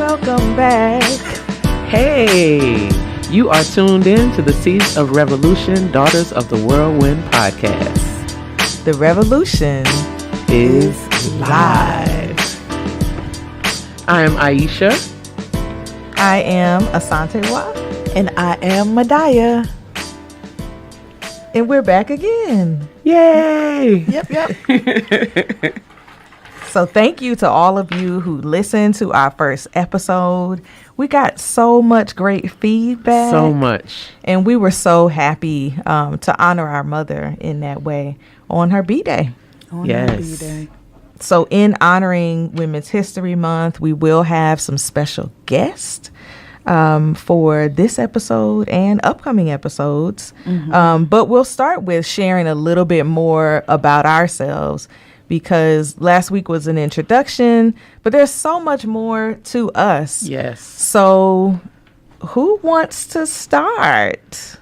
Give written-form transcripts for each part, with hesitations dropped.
welcome back. Hey, you are tuned in to the Seeds of Revolution Daughters of the Whirlwind podcast. The revolution is live. I am Aisha. I am Asantewa. And I am Madaya. And we're back again. Yay! Yep. So thank you to all of you who listened to our first episode. We got so much great feedback. So much. And we were so happy to honor our mother in that way on her B-Day. Yes. So in honoring Women's History Month, we will have some special guests for this episode and upcoming episodes. Mm-hmm. But we'll start with sharing a little bit more about ourselves, because last week was an introduction, but there's so much more to us. Yes. So who wants to start?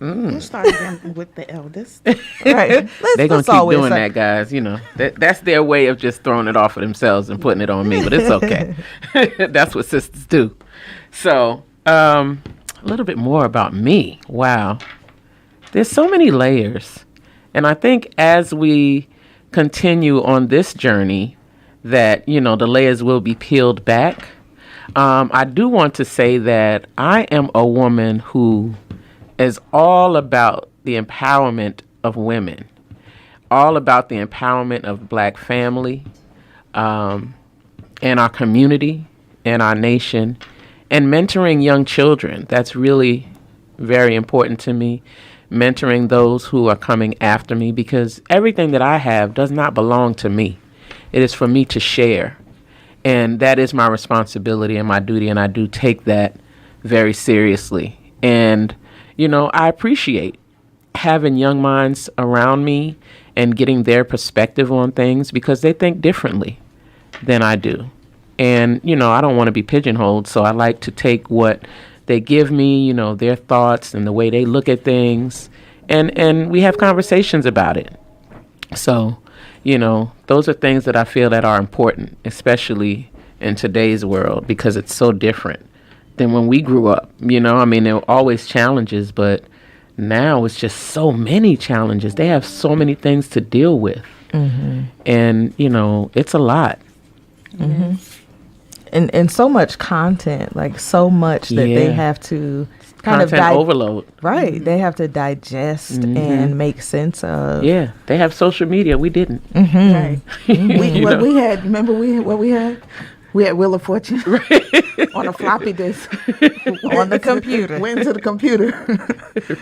We'll start again with the eldest. Right. They're going to keep doing that, guys. You know, that's their way of just throwing it off of themselves and putting it on me, but it's okay. That's what sisters do. So, a little bit more about me. Wow. There's so many layers. And I think as we continue on this journey that, you know, the layers will be peeled back. I do want to say that I am a woman who is all about the empowerment of women, all about the empowerment of Black family, and our community and our nation, and mentoring young children. That's really very important to me. Mentoring those who are coming after me, because everything that I have does not belong to me. It is for me to share. And that is my responsibility and my duty, and I do take that very seriously. And, you know, I appreciate having young minds around me and getting their perspective on things, because they think differently than I do. And, you know, I don't want to be pigeonholed, so I like to take what they give me, you know, their thoughts and the way they look at things, and we have conversations about it. So, you know, those are things that I feel that are important, especially in today's world, because it's so different than when we grew up. You know, I mean, there were always challenges, but now it's just so many challenges. They have so many things to deal with. Mm-hmm. And, you know, it's a lot. Mm-hmm. And so much content, like so much that they have to kind of overload. Right. Mm-hmm. They have to digest and make sense of. Yeah. They have social media. We didn't. Mm-hmm. Right. Mm-hmm. We had, remember what we had? We had Wheel of Fortune on a floppy disk. On the computer. Went to the computer.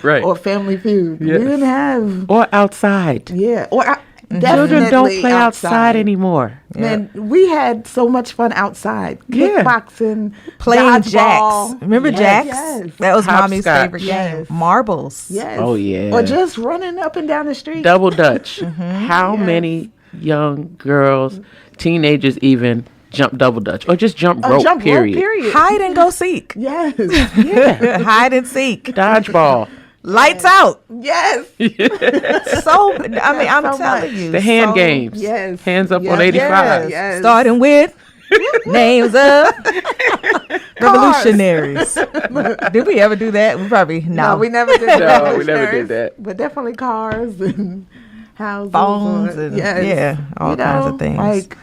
Right. Or Family Feud. Yes. We didn't have. Or outside. Yeah. Or children don't play outside anymore. Man, we had so much fun outside. Kickboxing, playing jacks. Remember jacks? Yes. That was Hopscotch. Mommy's favorite game. Marbles. Yes. Oh, yeah. Or just running up and down the street. Double Dutch. How many young girls, teenagers even, jump double Dutch? Or just jump rope, period. Hide and go seek. Yes. Yeah. Hide and seek. Dodgeball. Lights out. Yes. So, I mean, I'm so telling much. you. The hand games. Yes. Hands up on 85. Yes. Starting with names of revolutionaries. Did we ever do that? We probably No, we never did that. No, we never did that. But definitely cars and houses. Phones and all kinds of things. Like,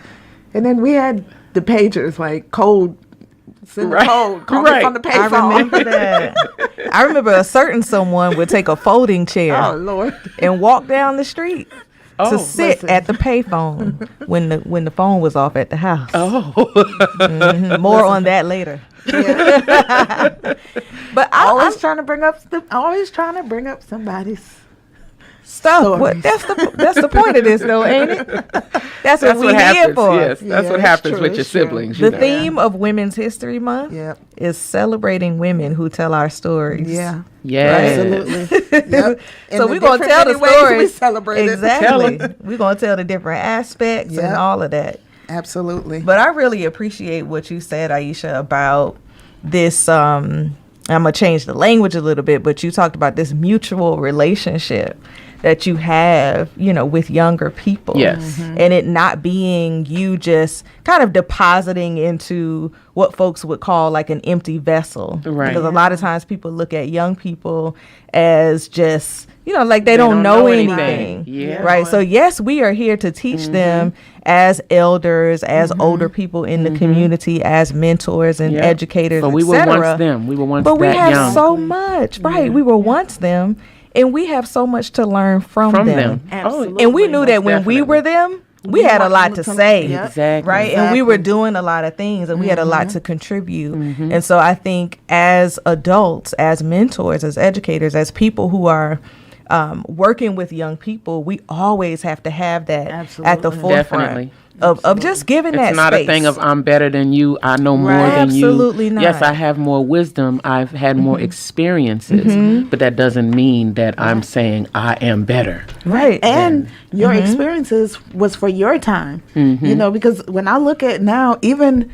and then we had the pagers, like code. Send the code. Call me from the payphone. I remember that. I remember a certain someone would take a folding chair Lord. and walk down the street to sit at the payphone when the phone was off at the house. More on that later. Yeah. But I'm trying to bring up somebody's stuff. That's the point of this, though, ain't it? That's what we're here for. Yes, that's what happens with your siblings. The theme of Women's History Month is celebrating women who tell our stories. Yeah. Yes. Absolutely. Yep. So we're going to tell the stories. We celebrate exactly. We're going to tell the different aspects and all of that. Absolutely. But I really appreciate what you said, Aisha, about this. I'm going to change the language a little bit, but you talked about this mutual relationship that you have, with younger people. Yes. And it not being you just kind of depositing into what folks would call like an empty vessel. Right. Because a lot of times people look at young people as just, like they don't know anything. Yeah. Right. So yes, we are here to teach them as elders, as older people in the community, as mentors and educators, but we were once them. We were once but we that have young. so much, right? We were once them, and we have so much to learn from them. Absolutely. And we knew that when we were them, we had a lot to say, Exactly. right? And we were doing a lot of things, and we had a lot to contribute. And so I think as adults, as mentors, as educators, as people who are working with young people, we always have to have that at the forefront. Definitely. Of just giving that It's not space. a thing of I'm better than you, I know more than you. Absolutely not. Yes, I have more wisdom, I've had more experiences, but that doesn't mean that I'm saying I am better. Right. And your experiences was for your time, because when I look at now, even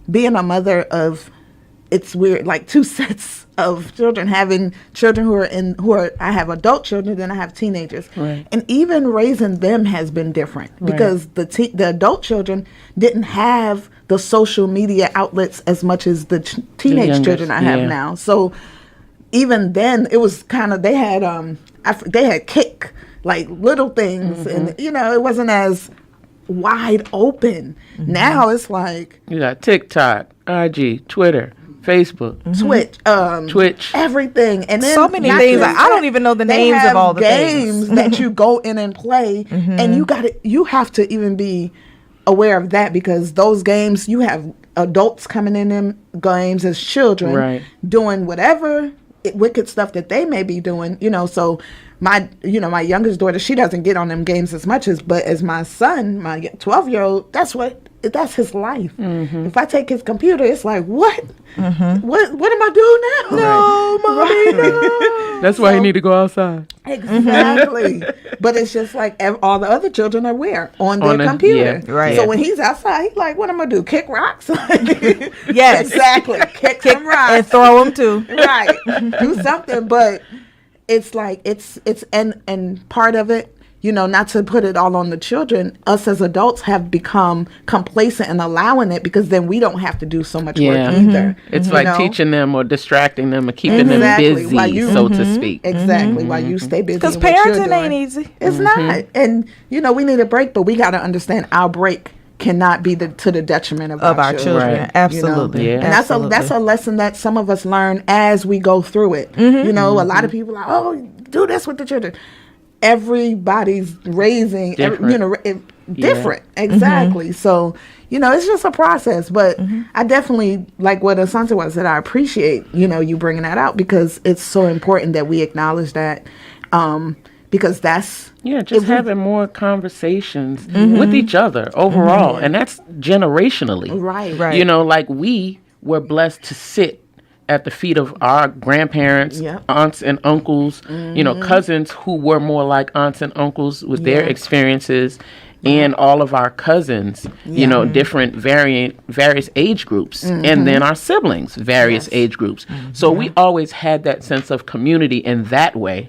being a mother of, it's weird, like two sets of children, having children I have adult children, then I have teenagers. Right. And even raising them has been different because the adult children didn't have the social media outlets as much as the teenage youngest, children I have now. So even then it was kind of, they had kick, like little things, and it wasn't as wide open. Now it's like You got TikTok, IG, Twitter, Facebook, Twitch, everything, and then so many not things. just I don't even know the they names of have all the games things that you go in and play, and you have to even be aware of that, because those games, you have adults coming in them games as children, doing whatever wicked stuff that they may be doing. So my youngest daughter, she doesn't get on them games as much as my son, my 12-year-old, that's his life. If I take his computer, it's like, what am I doing now? No, mommy, no. That's why you need to go outside. Exactly. But it's just like all the other children are where? On their computer. Right. So when he's outside, he's like, what am I going to do? Kick rocks? Yes. Exactly. Kick some rocks. And throw them too. Right. Do something. But it's like, and part of it, not to put it all on the children, us as adults have become complacent in allowing it, because then we don't have to do so much work either. It's like teaching them or distracting them or keeping them busy, so to speak. Exactly. While you stay busy. Because in what you're parenting doing. ain't easy. It's not. And, we need a break, but we got to understand our break cannot be to the detriment of our children. Right. Absolutely. And that's a lesson that some of us learn as we go through it. A lot of people are like, oh, do this with the children. Everybody's raising different. Exactly. So it's just a process, but I definitely, like what Asante was, that I appreciate you bringing that out, because it's so important that we acknowledge that, because that's having more conversations with each other overall, and that's generationally. Right. Like we were blessed to sit at the feet of our grandparents, aunts and uncles, cousins who were more like aunts and uncles with their experiences, and all of our cousins, different various age groups, and then our siblings, various age groups. So we always had that sense of community in that way,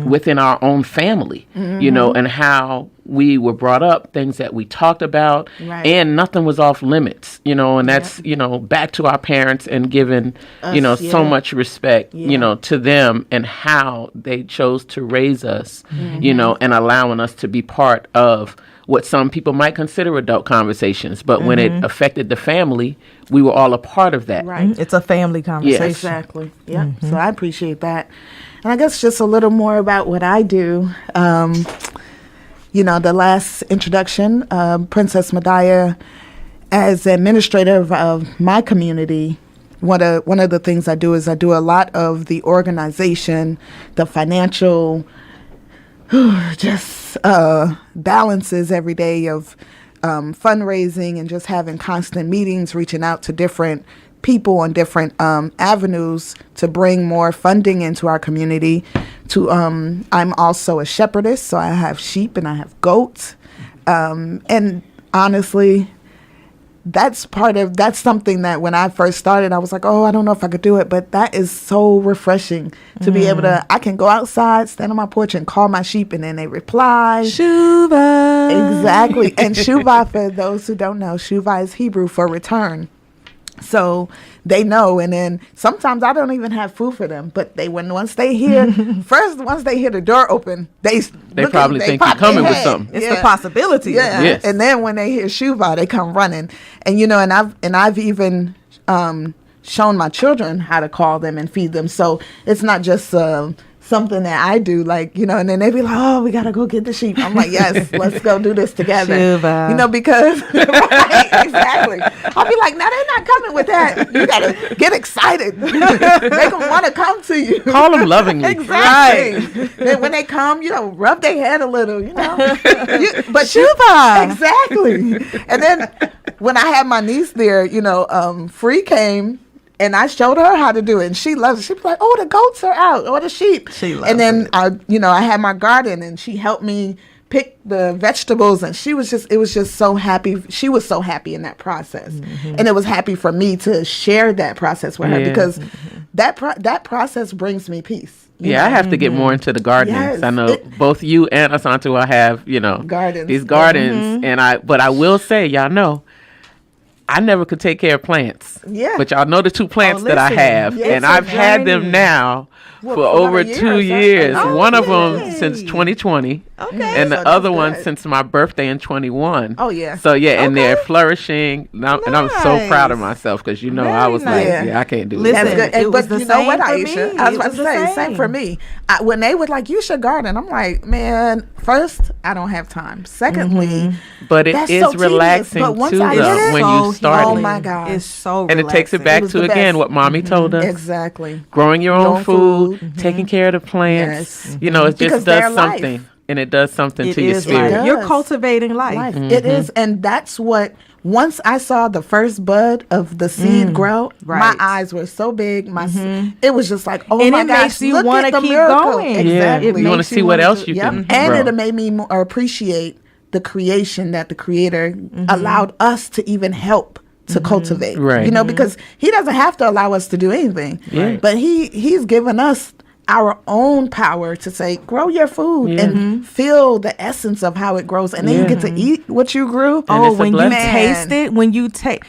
within our own family, and how we were brought up, things that we talked about, and nothing was off limits, and that's, back to our parents and giving, so much respect, to them and how they chose to raise us, and allowing us to be part of what some people might consider adult conversations. But when it affected the family, we were all a part of that. Right. It's a family conversation. Yes. Exactly. Yeah. So I appreciate that. And I guess just a little more about what I do. The last introduction, Princess Medaya, as administrator of my community, one of the things I do is I do a lot of the organization, the financial, just balances every day of fundraising, and just having constant meetings, reaching out to different people on different avenues to bring more funding into our community. I'm also a shepherdess, so I have sheep and I have goats. And honestly, that's something that when I first started, I was like, oh, I don't know if I could do it. But that is so refreshing to be able to, I can go outside, stand on my porch and call my sheep and then they reply. Shuva. Exactly. And Shuva, for those who don't know, Shuva is Hebrew for return. So they know, and then sometimes I don't even have food for them. But once they hear the door open, they probably think you're coming with something. It's the possibility. Yeah. Yes. And then when they hear Shuva, they come running. And and I've even shown my children how to call them and feed them. So it's not just something that I do, like, and then they be like, oh, we gotta go get the sheep. I'm like, yes, let's go do this together. Shuva. Because right, exactly. I'll be like, no, they're not coming with that. You gotta get excited. Make them want to come to you. Call them lovingly. Exactly. Then when they come, rub their head a little, but Shuva. Exactly. And then when I had my niece there, Free came. And I showed her how to do it, and she loves it. She was like, "Oh, the goats are out, or the sheep." She loves and then it. I had my garden, and she helped me pick the vegetables, and it was just so happy. She was so happy in that process, and it was happy for me to share that process with her because that process brings me peace. I have to get more into the gardening. Yes. I know both you and Asantua have, gardens. These gardens, but I will say, y'all know, I never could take care of plants. Yeah. But y'all know the two plants that I have. Yes, and I've had them now for over 2 years. Oh, one of them yay. since 2020. Okay. And the So other that's one good. since my birthday in 21. Oh, yeah. So, and they're Okay. flourishing. And I'm so Nice. proud of myself because, I Very was nice. like, I can't do Listen, this. That's good. it was But the you know what, same for Aisha? me. I was It about was to the say, same. same for me. When they were like, you should garden, I'm like, man, first, I don't have time. Secondly, But it that's is so tedious. relaxing, But once too, I though, did it, when So you start oh it. my God. It's so And it takes it relaxing. back was to, the again, best. what Mommy told us. Exactly. Growing your own food, food. taking care of the plants. Yes. It Because just they're does life. something. And it does something It to your is spirit. life. You're Does. cultivating life. Life. It is. And that's what, once I saw the first bud of the seed grow, my Right. eyes were so big. It was just like, oh And my it gosh, makes you look wanna at the keep miracle. going. Yeah, Exactly. It you want to makes see you what wanna else do- you Yep. can And grow. it made me more appreciate the creation that the Creator allowed us to even help to cultivate. Right. Because He doesn't have to allow us to do anything. Yeah. But He's given us our own power to say, grow your food and feel the essence of how it grows. And then you get to eat what you grew. And Oh, it's a when you blessing. taste it, when you take,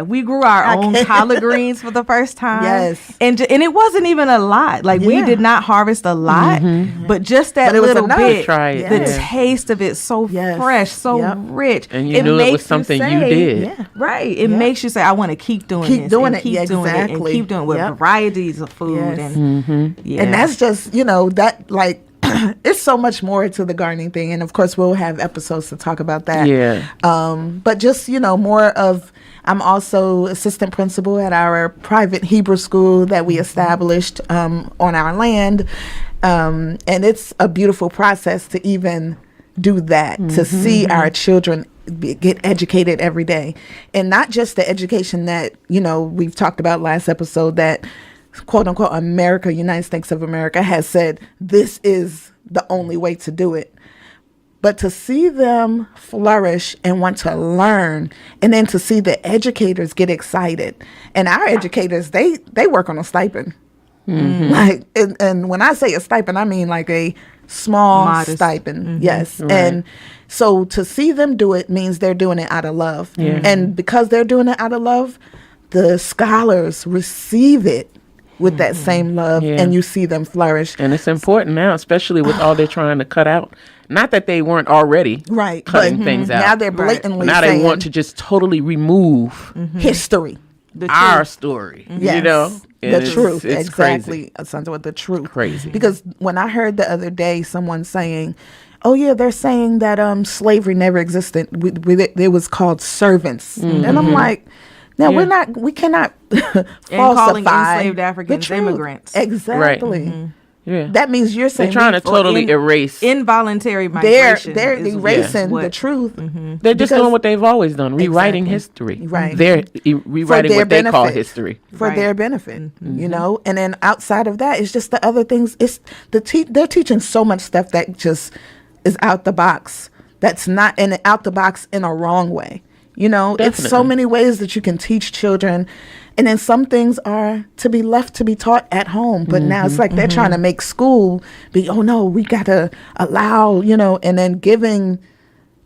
we grew our own collard greens for the first time. Yes. and it wasn't even a lot. Like we Yeah. did not harvest a lot, but just that But it was little enough. bit, Try it, the yeah. taste of it so Yes. fresh, so Yep. rich, And you knew it was makes something you say- did. Yeah. Right. It Yep. makes you say, I want to keep doing Keep this, doing and it. keep Yeah, doing it, and exactly. keep doing it with Yep. varieties of food, Yes. and yeah, And that's just, that like, it's so much more to the gardening thing. And of course, we'll have episodes to talk about that. Yeah. But just, more of, I'm also assistant principal at our private Hebrew school that we established on our land. And it's a beautiful process to even do that, to see our children get educated every day. And not just the education that, we've talked about last episode that quote unquote America, United States of America has said this is the only way to do it. But to see them flourish and want to learn, and then to see the educators get excited. And our educators, they work on a stipend. Like, and when I say a stipend, I mean like a small Modest. stipend. Yes. Right. And so to see them do it means they're doing it out of love. Yeah. And because they're doing it out of love, the scholars receive it with that same love, Yeah. and you see them flourish. And it's important now, especially with all they're trying to cut out. Not that they weren't already Right. cutting things out. Now they're blatantly now they saying want to just totally remove history. our story. Yes. And The it's- truth. It's Exactly. crazy. Something with the truth. Crazy. Because when I heard the other day someone saying, oh yeah, they're saying that slavery never existed. It was called servants. And I'm like, now we cannot and falsify calling enslaved the Africans truth. immigrants. Exactly. Yeah. That means you're saying They're trying to totally erase. Involuntary they're migration. is erasing what- the truth. They're just because- doing what they've always done, rewriting Exactly. history. Right. They're rewriting their what they call benefit. history. For Right. their benefit, And then outside of that, it's just the other things. It's they're teaching so much stuff that just is out the box. That's not out the box in a wrong way. You know, it's so many ways that you can teach children. And then some things are to be left to be taught at home. But now it's like they're trying to make school be, oh, no, we got to allow, you know, and then giving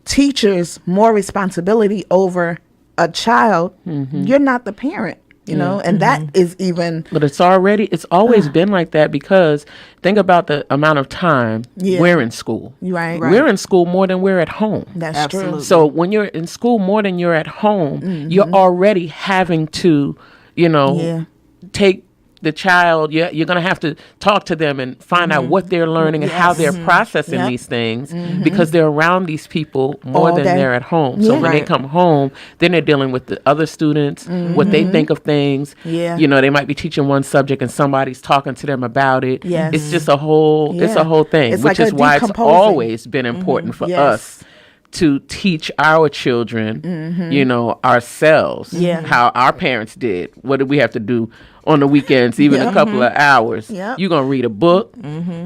teachers more responsibility over a child. You're not the parent, you know, and that is even. But it's always been like that, because think about the amount of time we're in school. Right. We're in school more than we're at home. That's true. So when you're in school more than you're at home, you're already having to, you know, take the child. You're going to have to talk to them and find out what they're learning and how they're processing these things, because they're around these people more than they're at home. So when they come home, then they're dealing with the other students, what they think of things. You know, they might be teaching one subject and somebody's talking to them about it. It's just a whole, it's a whole thing, It's which like is why it's always been important for us to teach our children, you know, ourselves, how our parents did. What did we have to do on the weekends, even a couple of hours? You're going to read a book.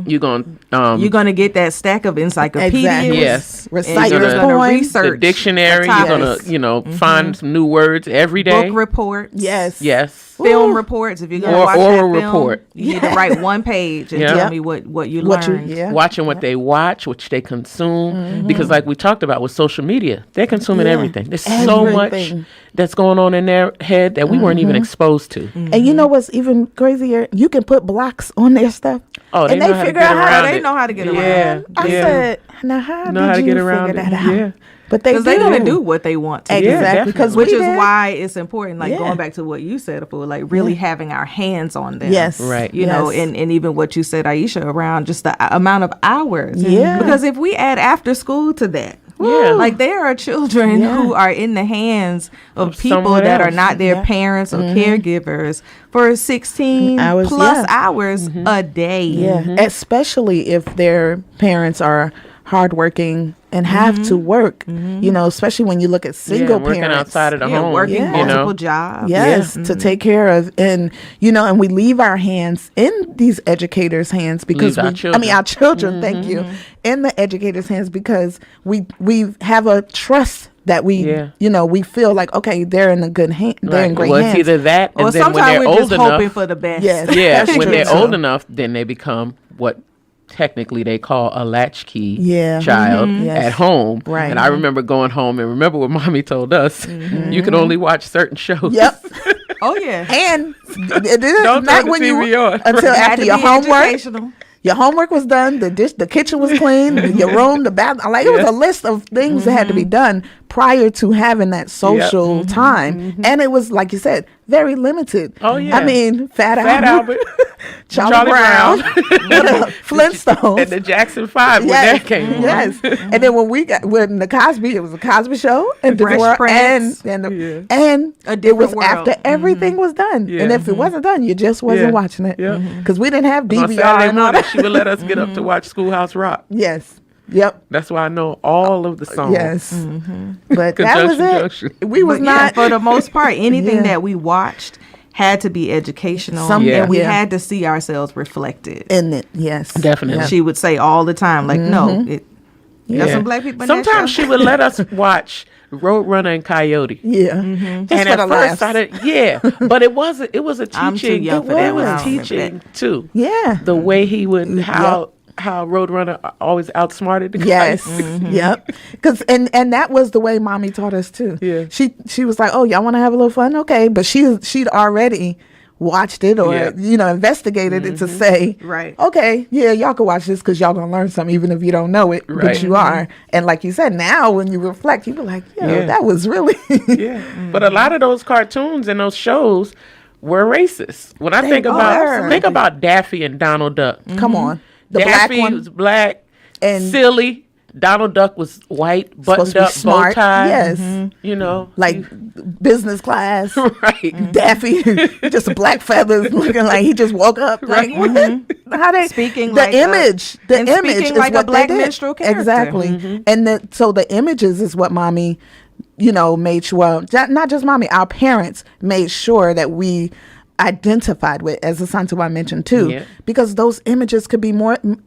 You're going to get that stack of encyclopedias. Exactly. Yes. Recite you're your going to poems. research the dictionary. You're going to, you know, find some new words every day. Book reports. Yes. Film reports. If you're going to watch oral that film, report. you need to write one page and tell me what you learned. Watching what they watch, which they consume. Because like we talked about with social media, they're consuming everything. There's so much that's going on in their head that we weren't even exposed to. And you know what's even crazier? You can put blocks on their stuff. Oh, and they figure out how they know how to get around it. I said, now how did you get around figure that it? out? Yeah. But they're going to do what they want to do. Exactly. Because which is why it's important, like going back to what you said, for like really having our hands on them. Yes. Right. You know, and even what you said, Aisha, around just the amount of hours. Yeah. Because if we add after school to that, like there are children who are in the hands of people that are not their parents or caregivers for 16 hours, plus hours a day. Yeah. Especially if their parents are hardworking and have to work, you know, especially when you look at single working parents outside of the home, working you multiple know? jobs. Yes, to take care of, and you know, and we leave our hands in these educators' hands because our children, thank you, in the educators' hands, because we have a trust that we, you know, we feel like, okay, they're in a good hand, they're in great hands. It's either that, and or then when sometimes they're we're old just enough, hoping for the best. When they're old enough, then they become what technically they call a latchkey child at home. Right. And I remember going home and remember what mommy told us, you can only watch certain shows. Yep. Oh yeah. And it is don't not turn when the TV you on. until after your homework. Educational. Your homework was done. The kitchen was clean. Your room, the bathroom. Like it was a list of things that had to be done prior to having that social time, and it was, like you said, very limited. Oh yeah. I mean, Fat Albert, Charlie Brown, Flintstones, and the Jackson 5 when that came on. Yes, and then when the Cosby, it was a Cosby Show, and Fresh Prince, and it was world. after everything was done, and if it wasn't done, you just wasn't watching it, because we didn't have DVR and all that. She would let us get up to watch Schoolhouse Rock. Yes. Yep. That's why I know all of the songs. Yes. But that was it. Junction. We was not. For the most part, anything that we watched had to be educational. And we had to see ourselves reflected in it. Yes. Definitely. She would say all the time, like, no, there's some black people in Sometimes she would let us watch Roadrunner and Coyote. Yeah. And at first I didn't, but it was a teaching. I'm too young for it that. was teaching too. Yeah. The way he would, how Roadrunner always outsmarted the guys. Yes. Yep. Because and that was the way mommy taught us too. Yeah. She was like, oh, y'all want to have a little fun? Okay. But she'd already watched it or investigated it to say, okay, y'all can watch this because y'all gonna learn something even if you don't know it, but you are. And like you said, now when you reflect, you be like, that was really But a lot of those cartoons and those shows were racist. When I think about Daffy and Donald Duck. Come on. The Daffy black one was black and silly. Donald Duck was white, buttoned up, bow tie. Yes. You know, like business class. Right. Daffy, just black feathers, looking like he just woke up. Like, how they speaking the image is like what a black they did. minstrel character. Exactly. And so the images is what mommy, made sure. Not just mommy, our parents made sure that we identified with, as Asante mentioned too, because those images could be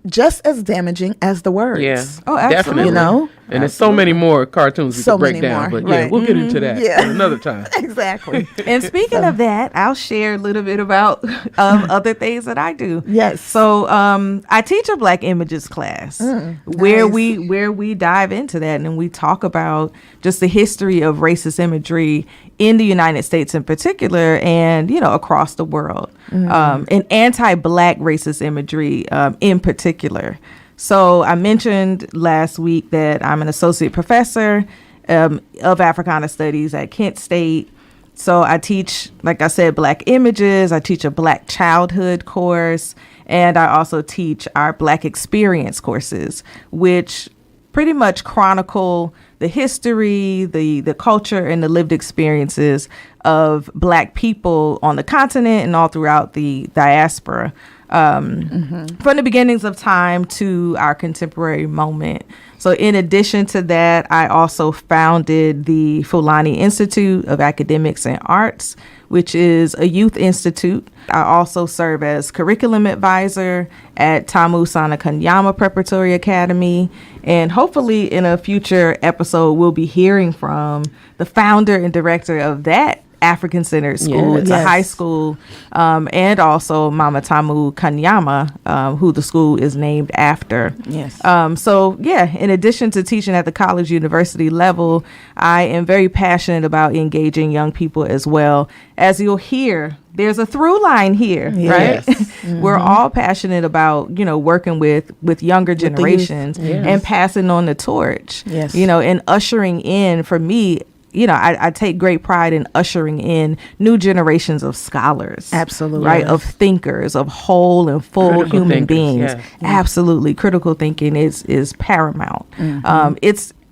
just as damaging as the words. Yeah. Oh, absolutely. Definitely. You know? And there's so many more cartoons we could break down. But yeah, we'll get into that another time. Exactly. And speaking of that, I'll share a little bit about other things that I do. Yes. So I teach a Black Images class where we dive into that and we talk about just the history of racist imagery in the United States in particular, and across the world, and anti-Black racist imagery in particular. So I mentioned last week that I'm an associate professor of Africana Studies at Kent State. So I teach, like I said, Black Images. I teach a Black Childhood course, and I also teach our Black Experience courses, which pretty much chronicle the history, the culture, and the lived experiences of Black people on the continent and all throughout the diaspora, from the beginnings of time to our contemporary moment. So in addition to that, I also founded the Fulani Institute of Academics and Arts, which is a youth institute. I also serve as curriculum advisor at Tamu Sana Kanyama Preparatory Academy. And hopefully in a future episode, we'll be hearing from the founder and director of that African-centered school. It's a high school, and also Mama Tamu Kanyama, who the school is named after. Yes. So in addition to teaching at the college university level, I am very passionate about engaging young people as well. As you'll hear, there's a through line here, right? We're all passionate about, working with younger generations and passing on the torch, and ushering in, for me, I take great pride in ushering in new generations of scholars. Absolutely. Right? Of thinkers, of whole and full critical human beings. Yes. Absolutely. Critical thinking is paramount.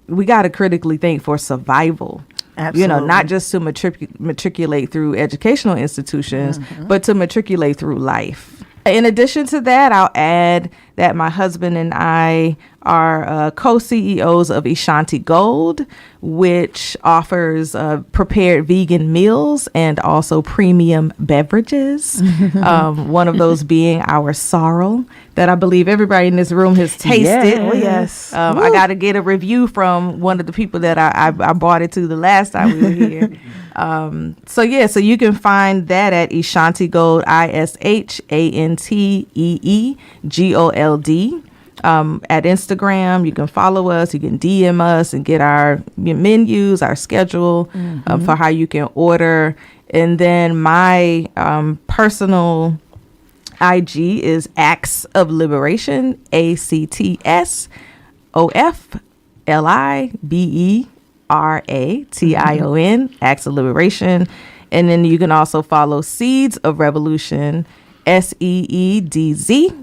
We got to critically think for survival. Absolutely. Not just to matriculate through educational institutions, but to matriculate through life. In addition to that, I'll add that my husband and I are co-CEOs of Ashanti Gold, which offers prepared vegan meals and also premium beverages. One of those being our sorrel that I believe everybody in this room has tasted. Oh, yes. I got to get a review from one of the people that I brought it to the last time we were here. So you can find that at Ashanti Gold, ISHANTEEGOLD. At Instagram, you can follow us, you can DM us and get our menus, our schedule for how you can order. And then my personal IG is Acts of Liberation, ACTSOFLIBERATION, Acts of Liberation. And then you can also follow Seeds of Revolution, SEEDZOFREVOLUTION.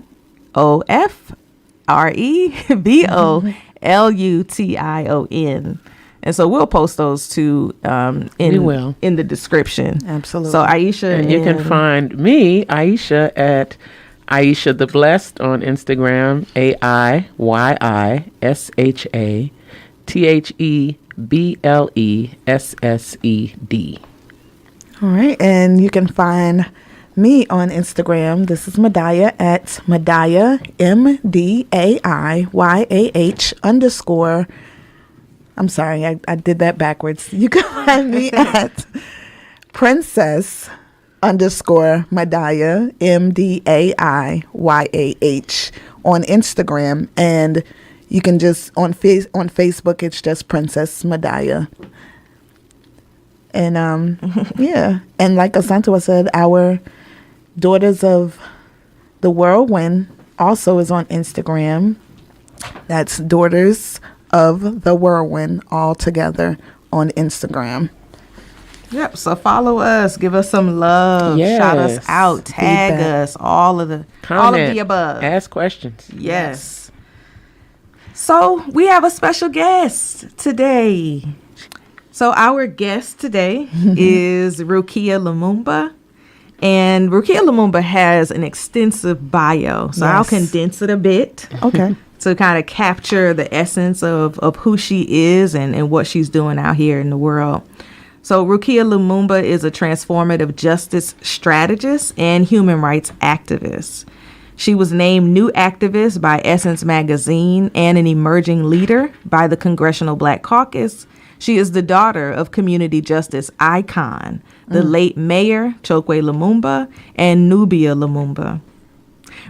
And so we'll post those two in the description. Absolutely. So Aisha, and you can find me, Aisha, at Aisha the Blessed on Instagram, AIYISHATHEBLESSED. All right, and you can find me on Instagram. This is Madaya at Madaya, MDAIYAH_ I'm sorry, I did that backwards. You can find me at Princess _Madaya, MDAIYAH on Instagram. And you can just, on Facebook, it's just Princess Madaya. And, and like Asante said, our Daughters of the Whirlwind also is on Instagram. That's Daughters of the Whirlwind all together on Instagram. Yep. So follow us, give us some love, shout us out, tag us, all of the above. Ask questions. Yes. So we have a special guest today. So our guest today is Rukia Lumumba. And Rukia Lumumba has an extensive bio, so I'll condense it a bit. Okay. To kind of capture the essence of who she is and what she's doing out here in the world. So Rukia Lumumba is a transformative justice strategist and human rights activist. She was named New Activist by Essence Magazine and an emerging leader by the Congressional Black Caucus. She is the daughter of community justice icon, the late Mayor Chokwe Lumumba and Nubia Lumumba.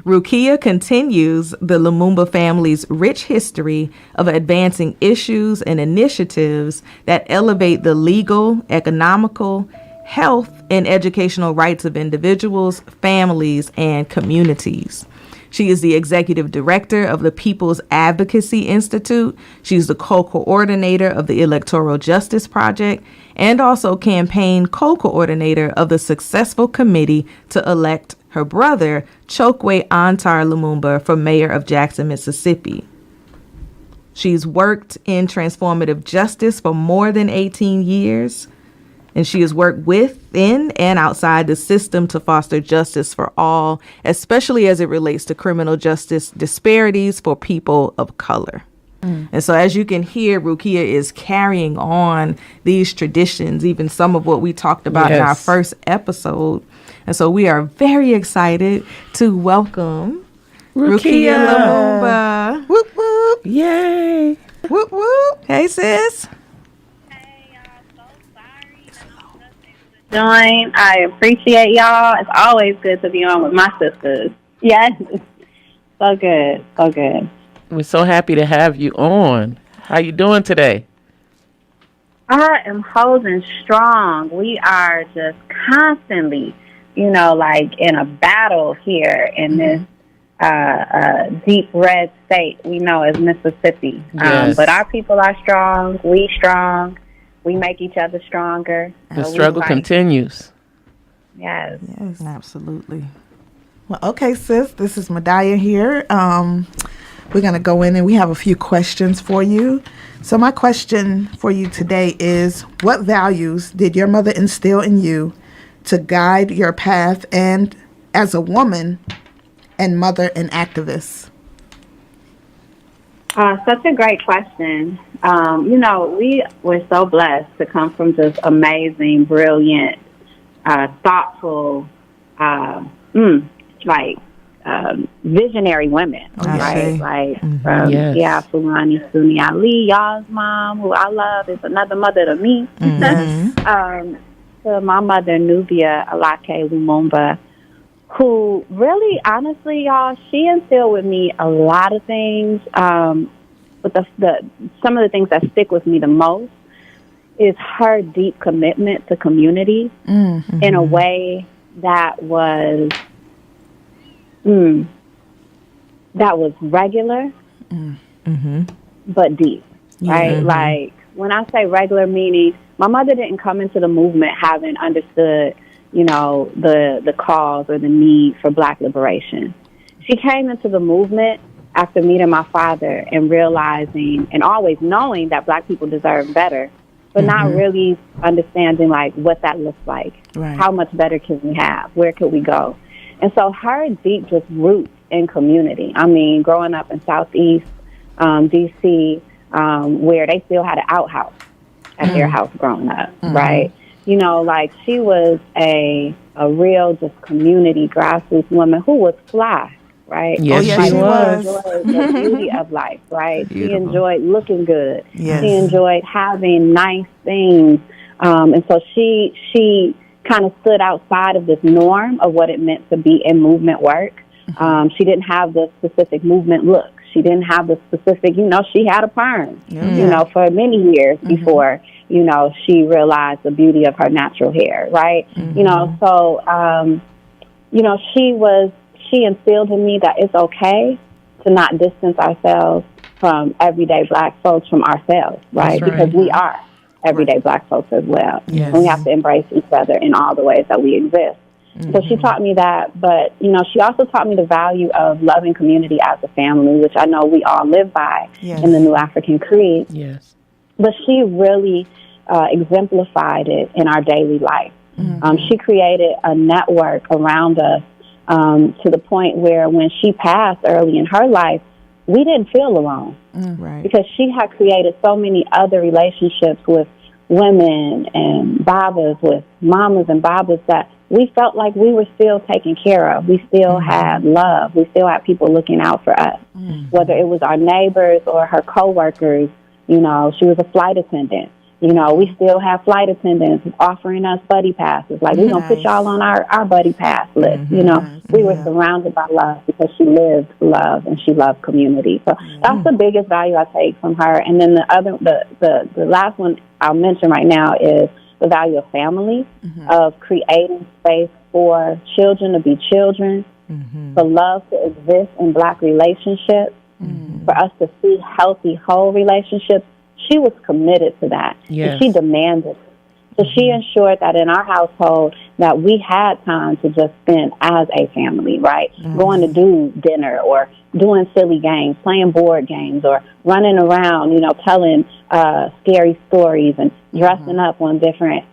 Rukia continues the Lumumba family's rich history of advancing issues and initiatives that elevate the legal, economical, health, and educational rights of individuals, families, and communities. She is the executive director of the People's Advocacy Institute. She's the co-coordinator of the Electoral Justice Project and also campaign co-coordinator of the successful committee to elect her brother, Chokwe Antar Lumumba, for mayor of Jackson, Mississippi. She's worked in transformative justice for more than 18 years. And she has worked within and outside the system to foster justice for all, especially as it relates to criminal justice disparities for people of color. And so as you can hear, Rukia is carrying on these traditions, even some of what we talked about in our first episode. And so we are very excited to welcome Rukia Lumumba. Whoop, whoop. Yay. Whoop, whoop. Hey, sis. Join. I appreciate y'all. It's always good to be on with my sisters. Yes. So good. So good. We're so happy to have you on. How you doing today? I am holding strong. We are just constantly, like in a battle here in this deep red state we know as Mississippi. Yes. But our people are strong. We strong. We make each other stronger. The struggle continues. Yes. Yes. Absolutely. Well, okay, sis. This is Madaya here. We're going to go in and we have a few questions for you. So my question for you today is, what values did your mother instill in you to guide your path and as a woman and mother and activist? Such a great question. We were so blessed to come from just amazing, brilliant, thoughtful, visionary women, right? Like, Fulani Suni Ali, y'all's mom, who I love, is another mother to me. To my mother, Nubia Alake Lumumba, who really, honestly, y'all, she instilled with me a lot of things. But some of the things that stick with me the most is her deep commitment to community in a way that was regular, but deep, right? Like, when I say regular, meaning my mother didn't come into the movement having understood, the cause or the need for Black liberation. She came into the movement after meeting my father and realizing and always knowing that Black people deserve better, but not really understanding, like, what that looks like. Right. How much better can we have? Where could we go? And so her deep just roots in community. I mean, growing up in Southeast D.C., where they still had an outhouse at their house growing up, right? She was a real just community grassroots woman who was fly, right? Yes, she was. She enjoyed the beauty of life, right? Beautiful. She enjoyed looking good. Yes. She enjoyed having nice things. And so she kind of stood outside of this norm of what it meant to be in movement work. She didn't have the specific movement look. She didn't have the specific, she had a perm, for many years before, she realized the beauty of her natural hair, right? She instilled in me that it's okay to not distance ourselves from everyday Black folks from ourselves, right? Because we are everyday Black folks as well. Yes. And we have to embrace each other in all the ways that we exist. So she taught me that, but, she also taught me the value of loving community as a family, which I know we all live by in the New African Creed. Yes. But she really exemplified it in our daily life. She created a network around us to the point where when she passed early in her life, we didn't feel alone. Right. Because she had created so many other relationships with women and babas with mamas and babas that we felt like we were still taken care of. We still had love. We still had people looking out for us, whether it was our neighbors or her coworkers. You know, she was a flight attendant. You know, we still have flight attendants offering us buddy passes. Like, we're going to put y'all on our buddy pass list. You know, we were surrounded by love because she lived love and she loved community. So that's the biggest value I take from her. And then the last one I'll mention right now is the value of family, of creating space for children to be children, for love to exist in Black relationships, for us to see healthy, whole relationships. She was committed to that. Yes. And she demanded it. So she ensured that in our household that we had time to just spend as a family, right? Going to do dinner or doing silly games, playing board games, or running around, you know, telling scary stories and dressing up on different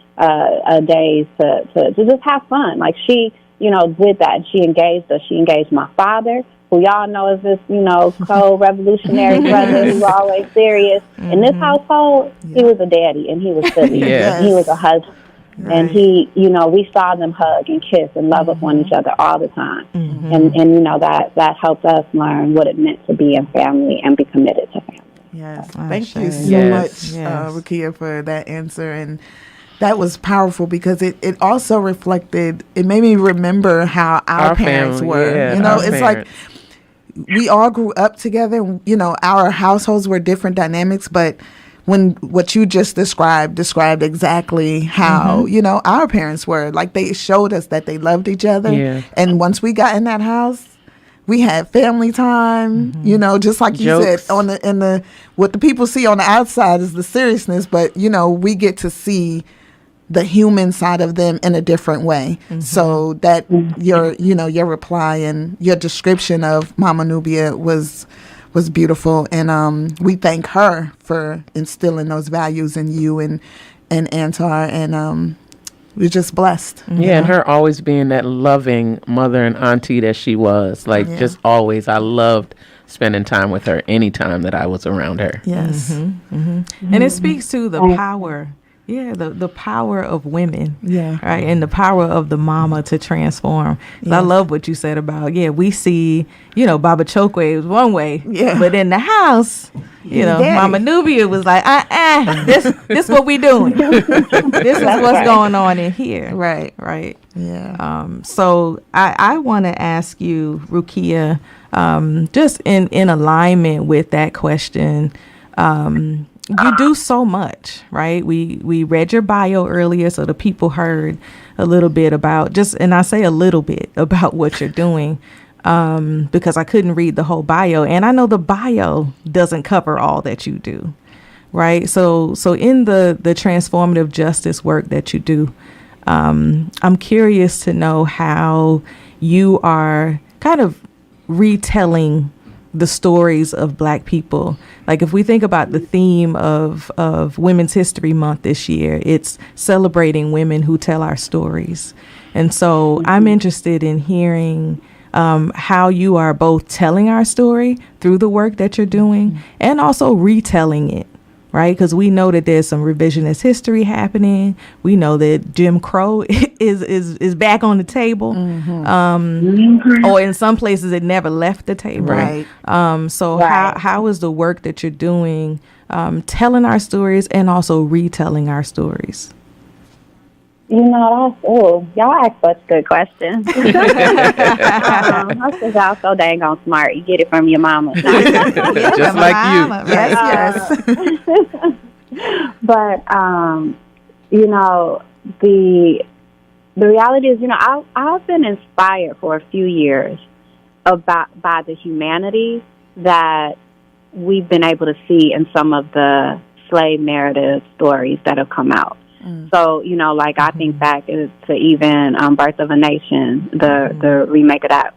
days to just have fun. Like, she, you know, did that. She engaged us. She engaged my father, who y'all know is this, you know, cold revolutionary brother who's always serious. In this household, he was a daddy and he was silly. He was a husband. Right. And he, you know, we saw them hug and kiss and love upon each other all the time. And you know, that helped us learn what it meant to be in family and be committed to family. Yes. Thank you so much, Rukia, for that answer. And that was powerful because it also reflected, it made me remember how our parents family, were. You know, it's parents. Like, we all grew up together. You know, our households were different dynamics, but when what you just described exactly how, you know, our parents were. Like, they showed us that they loved each other. Yeah. And once we got in that house, we had family time, you know, just like you said, what the people see on the outside is the seriousness, but, you know, we get to see the human side of them in a different way. So that your reply and your description of Mama Nubia was beautiful, and we thank her for instilling those values in you and Antar, and we're just blessed. Yeah, and her always being that loving mother and auntie that she was, like, just always. I loved spending time with her anytime that I was around her. Yes. And it speaks to the power. Yeah, the power of women, right, and the power of the mama to transform. I love what you said about, we see, you know, Baba Chokwe was one way, but in the house, you know, Mama Nubia was like, this what we doing. This is what's going on in here. Right. Yeah. So I want to ask you, Rukia, just in alignment with that question, you do so much, right? We read your bio earlier, so the people heard a little bit about and I say a little bit about what you're doing, because I couldn't read the whole bio, and I know the bio doesn't cover all that you do, right? So in the transformative justice work that you do, I'm curious to know how you are kind of retelling the stories of Black people. Like, if we think about the theme of Women's History Month this year, it's celebrating women who tell our stories. And so I'm interested in hearing how you are both telling our story through the work that you're doing and also retelling it, right? Because we know that there's some revisionist history happening. We know that Jim Crow is back on the table, or in some places it never left the table. Right. So how is the work that you're doing telling our stories and also retelling our stories? You know, y'all ask such good questions. I think y'all so dang on smart. You get it from your mama. Just like you. Yes. But, you know, the reality is, you know, I've been inspired for a few years by the humanity that we've been able to see in some of the slave narrative stories that have come out. So, you know, like, I think back to even Birth of a Nation, the remake of that,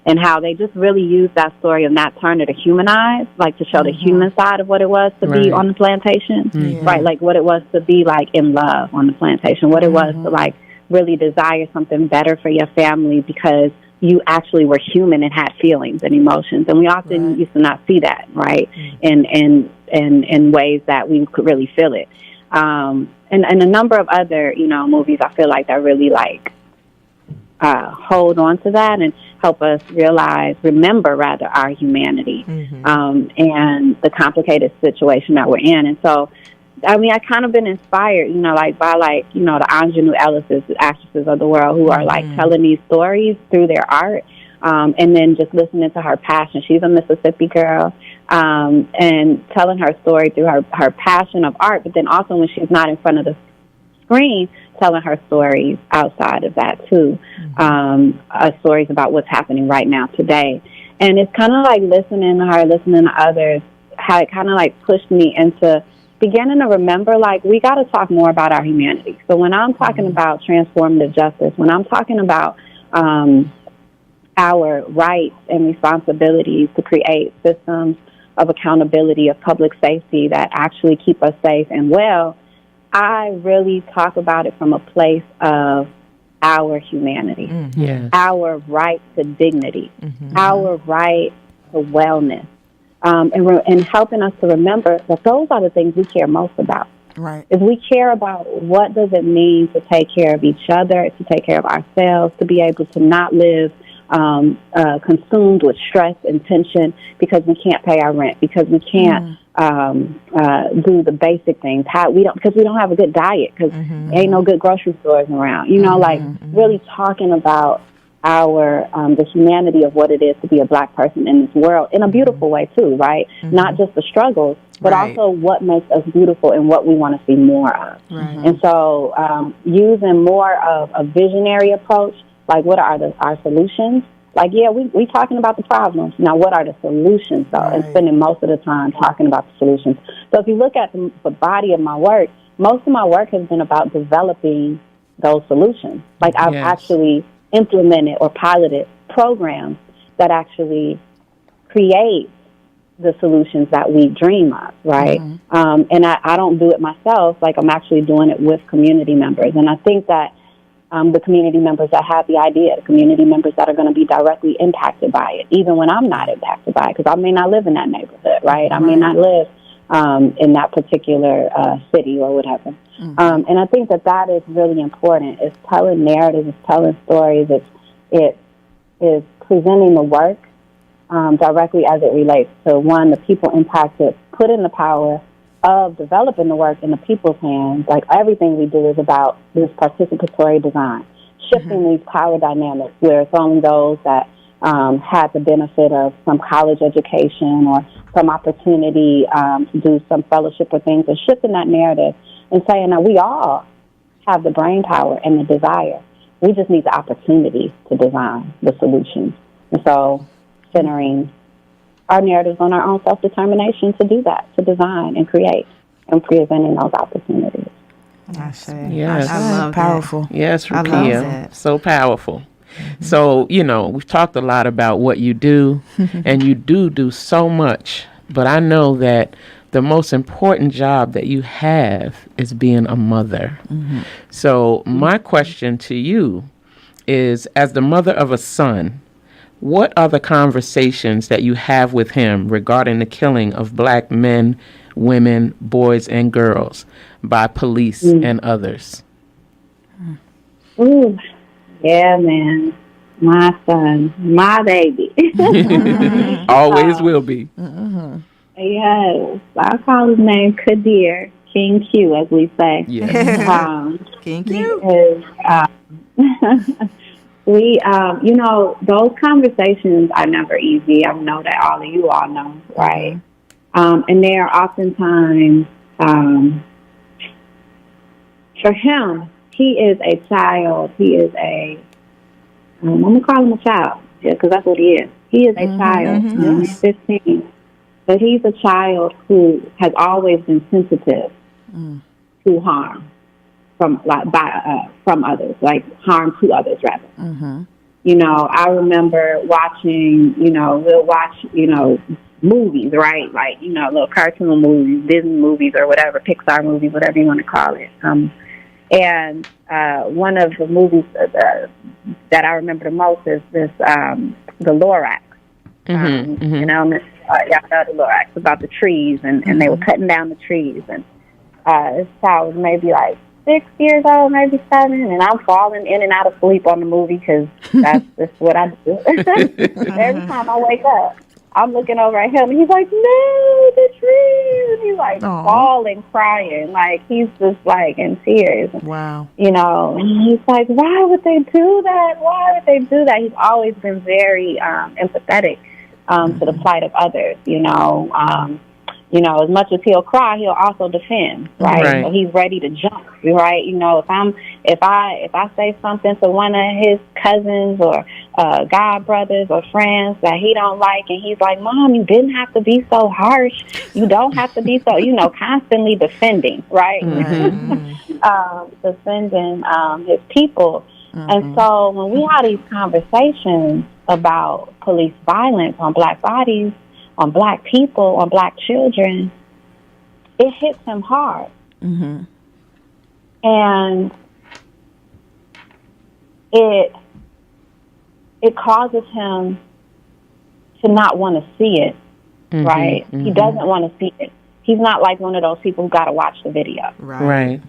and how they just really used that story of Nat Turner to humanize, like, to show the human side of what it was to be on the plantation, right? Like, what it was to be, like, in love on the plantation, what it was to, like, really desire something better for your family because you actually were human and had feelings and emotions. And we often used to not see that, right? In ways that we could really feel it. And a number of other, movies I feel like that really hold on to that and help us remember our humanity, and the complicated situation that we're in. And so, I mean, I kind of been inspired, by the ingenue Ellis's, the actresses of the world who are telling these stories through their art, and then just listening to her passion. She's a Mississippi girl, and telling her story through her passion of art, but then also when she's not in front of the screen, telling her stories outside of that too, stories about what's happening right now today. And it's kind of like listening to her, listening to others, how it kind of pushed me into beginning to remember, we got to talk more about our humanity. So when I'm talking about transformative justice, when I'm talking about our rights and responsibilities to create systems of accountability, of public safety that actually keep us safe and well, I really talk about it from a place of our humanity, our right to dignity, our right to wellness. And helping us to remember that those are the things we care most about. Right. Is we care about what does it mean to take care of each other, to take care of ourselves, to be able to not live consumed with stress and tension because we can't pay our rent, because we can't do the basic things. Because we don't have a good diet, because there ain't no good grocery stores around. Really talking about the humanity of what it is to be a Black person in this world in a beautiful way too, right? Not just the struggles, but also what makes us beautiful and what we want to see more of. And so using more of a visionary approach, what are our solutions? We talking about the problems. Now, what are the solutions, though? And spending most of the time talking about the solutions. So if you look at the body of my work, most of my work has been about developing those solutions. I've actually implemented or piloted programs that actually create the solutions that we dream of, right? And I don't do it myself. I'm actually doing it with community members. And I think that the community members that have the idea, the community members that are going to be directly impacted by it, even when I'm not impacted by it, because I may not live in that neighborhood, right? I may not live in that particular city or whatever. And I think that is really important. It's telling narratives, it's telling stories, it is presenting the work directly as it relates to, one, the people impacted, putting the power of developing the work in the people's hands. Everything we do is about this participatory design, shifting these power dynamics where it's only those that had the benefit of some college education or some opportunity to do some fellowship or things, and shifting that narrative and saying that we all have the brain power and the desire. We just need the opportunity to design the solutions. And so centering our narratives on our own self-determination to do that, to design and create, and presenting those opportunities. Yes. I love powerful. That. Yes, Rukia. So powerful. So, we've talked a lot about what you do, and you do so much, but I know that the most important job that you have is being a mother. So my question to you is, as the mother of a son, what are the conversations that you have with him regarding the killing of Black men, women, boys, and girls by police and others? Ooh, yeah, man. My son, my baby. Always will be. Yes. I call his name Kadir, King Q, as we say. Yes. King Q. Those conversations are never easy. I know that all of you all know, right? And they are oftentimes, for him, he is a child. He is I'm going to call him a child, because that's what he is. He is a child. He's 15. But he's a child who has always been sensitive to harm from others, harm to others, rather. I remember watching, we'll watch, movies, right? Little cartoon movies, Disney movies or whatever, Pixar movies, whatever you want to call it. And one of the movies, that I remember the most is this the Lorax. You know, y'all know the Lorax about the trees, and they were cutting down the trees, and this child was maybe like 6 years old, maybe 7, and I'm falling in and out of sleep on the movie because that's just what I do. Every time I wake up, I'm looking over at him, and he's like, "No, the trees!" And he's like bawling, crying, like he's just like in tears. Wow. You know, and he's like, "Why would they do that? Why would they do that?" He's always been very empathetic to the plight of others. You know, as much as he'll cry, he'll also defend, right? So he's ready to jump, right? You know, if I say something to one of his cousins or god brothers or friends that he don't like, and he's like, "Mom, you didn't have to be so harsh. You don't have to be so," constantly defending, right? Defending his people. And so when we have these conversations about police violence on Black bodies, on Black people, on Black children, it hits him hard. And it causes him to not want to see it, right? He doesn't want to see it. He's not like one of those people who got to watch the video. Right.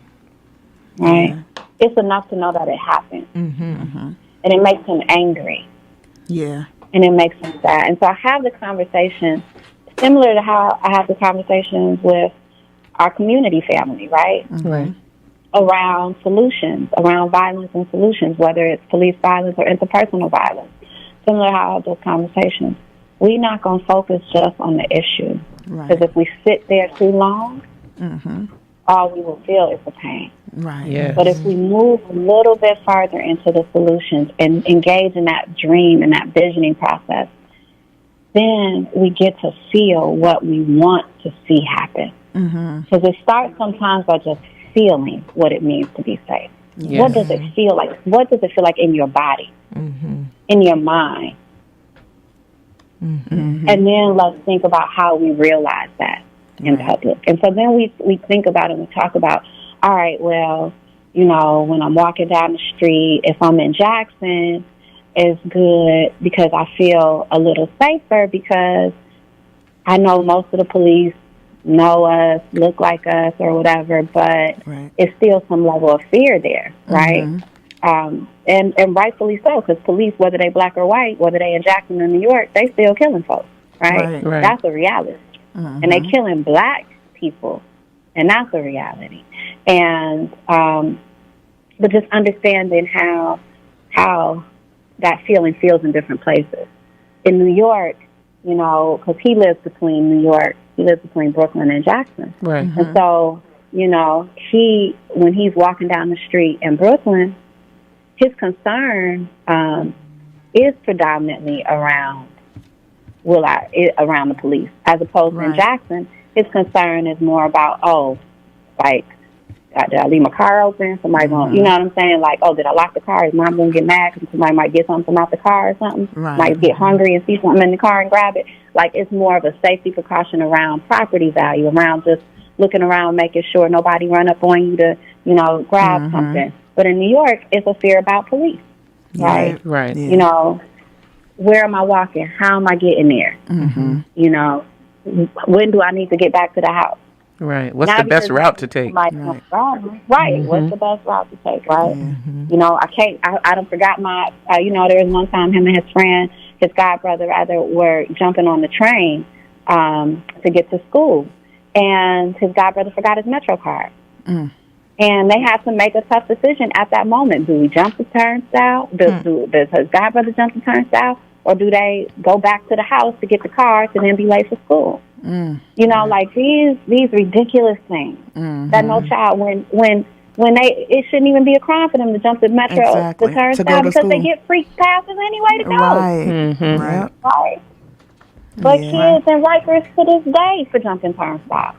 It's enough to know that it happened. And it makes him angry. Yeah. And it makes him sad. And so I have the conversation similar to how I have the conversations with our community family, right? Right. Around solutions, around violence and solutions, whether it's police violence or interpersonal violence. Similar to how I have those conversations. We're not going to focus just on the issue. Because if we sit there too long, all we will feel is the pain. Yes. But if we move a little bit farther into the solutions and engage in that dream and that visioning process, then we get to feel what we want to see happen. Because it starts sometimes by just feeling what it means to be safe. What does it feel like? What does it feel like in your body, in your mind? And then let's think about how we realize that in public. And so then we think about it and we talk about, all right, well, when I'm walking down the street, if I'm in Jackson, it's good because I feel a little safer because I know most of the police know us, look like us or whatever, but it's still some level of fear there, right? And rightfully so, because police, whether they Black or white, whether they in Jackson or New York, they still killing folks, right? That's a reality. And they killing Black people, and that's a reality. And but just understanding how that feeling feels in different places. In New York, because he lives between New York, he lives between Brooklyn and Jackson. And so, when he's walking down the street in Brooklyn, his concern is predominantly around the police, as opposed to in Jackson, his concern is more about, did I leave my car open? Somebody going, you know what I'm saying? Like, did I lock the car? Is mom going to get mad because somebody might get something out the car or something? Might get hungry and see something in the car and grab it. Like, it's more of a safety precaution around property value, around just looking around, making sure nobody run up on you to, grab something. But in New York, it's a fear about police, right? Yeah. Where am I walking? How am I getting there? When do I need to get back to the house? Right. What's the best route to take? What's the best route to take, right? I don't forgot my, there was one time him and his friend, his godbrother rather, were jumping on the train to get to school. And his godbrother forgot his Metro card. And they had to make a tough decision at that moment. Do we jump the turnstile? Does his godbrother jump the turnstile? Or do they go back to the house to get the car to then be late for school? Like these ridiculous things that no child, when it shouldn't even be a crime for them to jump the Metro, the turnstile, because they get free passes anyway to go. Right. But kids in Rikers to this day for jumping turnstiles.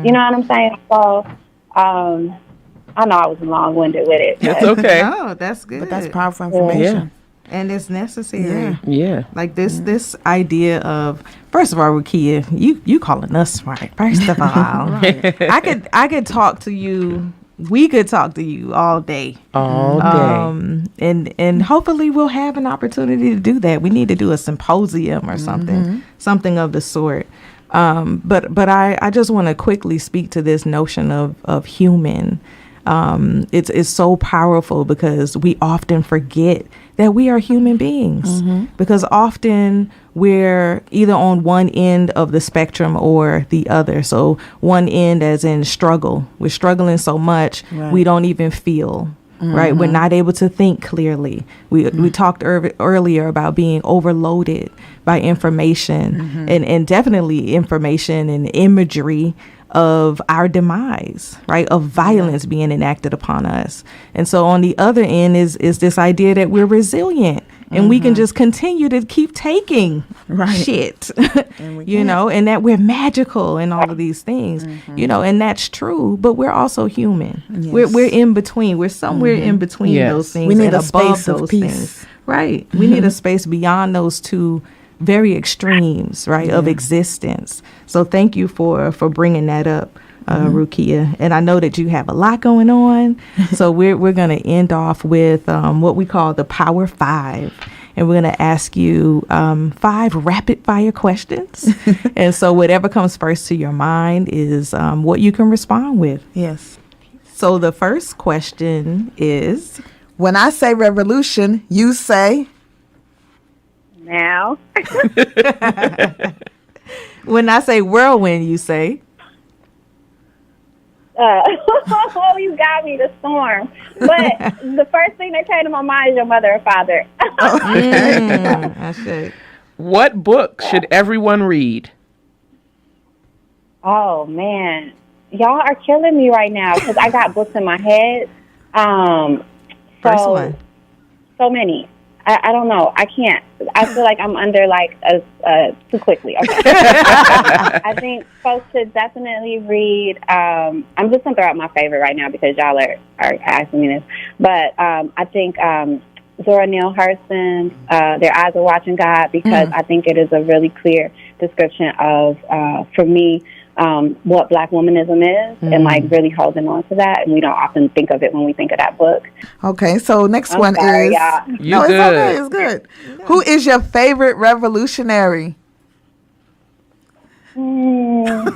You know what I'm saying? So, I know I was long-winded with it. That's okay. No, that's good. But that's powerful information. And it's necessary. Yeah. Like this idea of, first of all, Rukia, you calling us smart. First of all, I could talk to you we could talk to you all day. All day. And hopefully we'll have an opportunity to do that. We need to do a symposium or something of the sort. But I just want to quickly speak to this notion of human. It's so powerful because we often forget that we are human beings, because often we're either on one end of the spectrum or the other. So one end as in struggle. We're struggling so much we don't even feel. Right, we're not able to think clearly. We talked earlier about being overloaded by information, and definitely information and imagery of our demise, right, of violence being enacted upon us. And so on the other end is this idea that we're resilient and we can just continue to keep taking shit, you know, and that we're magical and all of these things, you know, and that's true, but we're also human. We're in between. We're somewhere in between those things. We need and a above space of those peace. things. Right. We need a space beyond those two very extremes, right, of existence. So thank you for bringing that up, Rukia. And I know that you have a lot going on. So we're going to end off with what we call the Power 5. And we're going to ask you 5 rapid fire questions. And so whatever comes first to your mind is what you can respond with. Yes. So the first question is, when I say revolution, you say? Now. When I say whirlwind, you say? Oh, you got me, the storm. But the first thing that came to my mind is your mother and father. I should. What book should everyone read? Oh, man. Y'all are killing me right now because I got books in my head. First one. So many. I don't know. I can't. I feel like I'm under too quickly. Okay. I think folks should definitely read. I'm just gonna throw out my favorite right now because y'all are asking me this. But I think Zora Neale Hurston's "Their Eyes Are Watching God" because I think it is a really clear description of, for me, what Black womanism is, and really holding on to that. And we don't often think of it when we think of that book. Okay, so next one sorry, is. y'all. No, it's okay. It's good. Who is your favorite revolutionary? Man.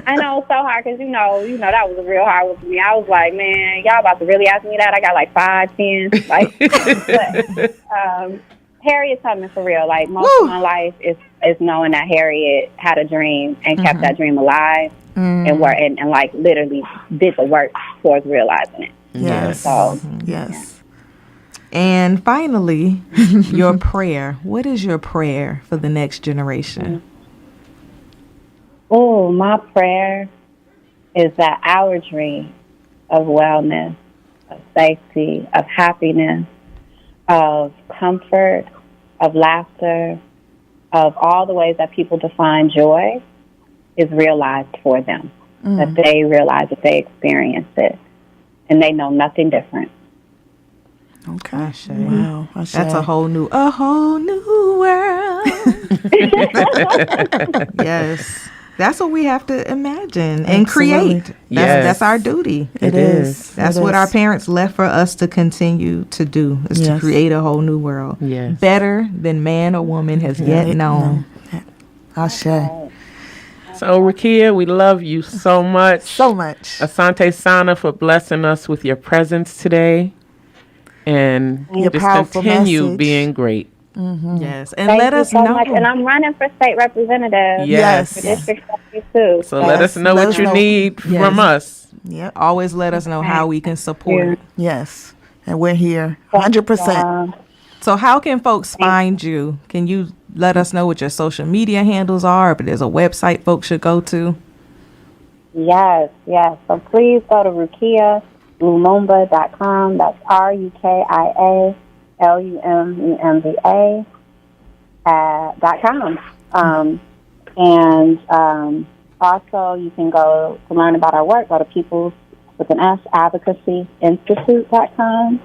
I know it's so hard because you know that was a real hard one for me. I was like, man, y'all about to really ask me that? I got like 5, 10, but Harriet Tubman for real. Like most of my life is knowing that Harriet had a dream and kept that dream alive and work and like literally did the work towards realizing it. Yes. So yes. And finally, your prayer. What is your prayer for the next generation? Oh, my prayer is that our dream of wellness, of safety, of happiness, of comfort, of laughter, of all the ways that people define joy is realized for them. That they realize that they experience it and they know nothing different. Okay. Wow. That's a whole new world. Yes. That's what we have to imagine and create. That's our duty. It is. That's what our parents left for us to continue to do, is to create a whole new world. Yes. Better than man or woman has yet known. Ashe. So, Rukia, we love you so much. So much. Asante Sana for blessing us with your presence today. And Your just powerful continue message. being great. Yes. And Thank let you us so know. much. And I'm running for state representative. Yes. For District 72. So let us know what you need from us. Yep. Always let us know how we can support. Yes. And we're here 100%. So how can folks find you? Can you let us know what your social media handles are? If there's a website folks should go to? Yes. So please go to Lumumba.com. That's RUKIALUMUMBA.com. And also you can go to learn about our work, go to People's with an S Advocacy.com.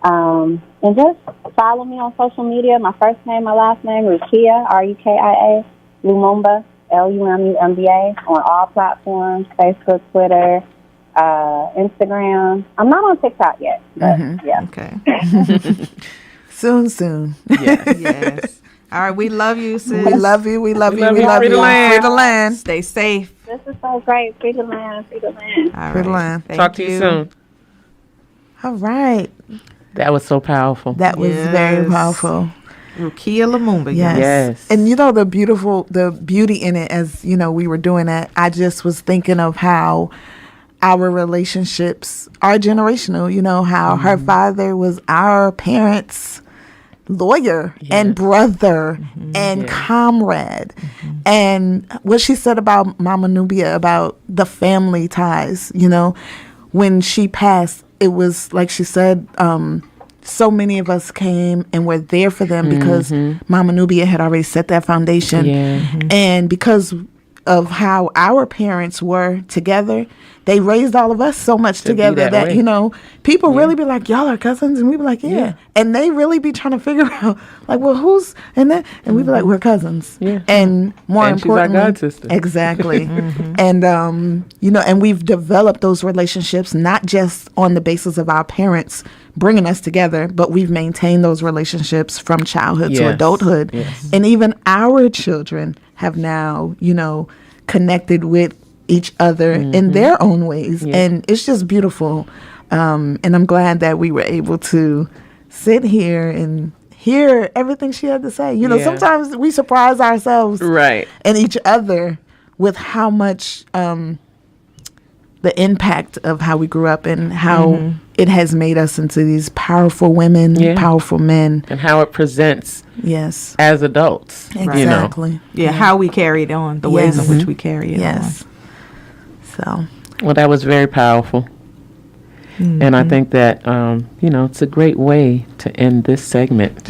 And just follow me on social media. My first name, my last name, Rukia, RUKIA, Lumumba, LUMUMBA on all platforms, Facebook, Twitter, Instagram. I'm not on TikTok yet, but yeah. Okay. Soon. Yes. All right. We love you, sis. We love you. Free the Free the land. Stay safe. This is so great. Free the land. Free the land. All Free the right. land. Thank Talk to you soon. All right. That was so powerful. That was very powerful. Rukia Lumumba. Yes. And you know, the beauty in it, as you know, we were doing that, I just was thinking of how our relationships are generational. You know, how her father was our parents' lawyer and brother and comrade. And what she said about Mama Nubia, about the family ties, you know, when she passed, it was like she said, so many of us came and were there for them because Mama Nubia had already set that foundation. And because of how our parents were together, they raised all of us so much together that, you know, people really be like, y'all are cousins? And we be like, yeah. And they really be trying to figure out, like, well, who's and that? And we be like, we're cousins. And more importantly, she's our god sister. Exactly. And, you know, and we've developed those relationships, not just on the basis of our parents bringing us together, but we've maintained those relationships from childhood to adulthood. And even our children have now, you know, connected with each other in their own ways. And it's just beautiful. And I'm glad that we were able to sit here and hear everything she had to say. You know, sometimes we surprise ourselves and each other with how much the impact of how we grew up and how it has made us into these powerful women, powerful men. And how it presents as adults. Exactly. You know? How we carried on, the ways in which we carry it on. So. Well, that was very powerful. And I think that, you know, it's a great way to end this segment.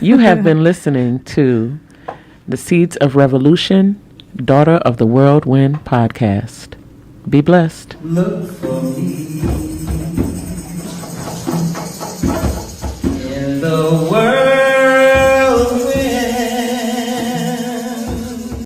You have been listening to the Seeds of Revolution, Daughter of the Whirlwind podcast. Be blessed. Look for me in the world.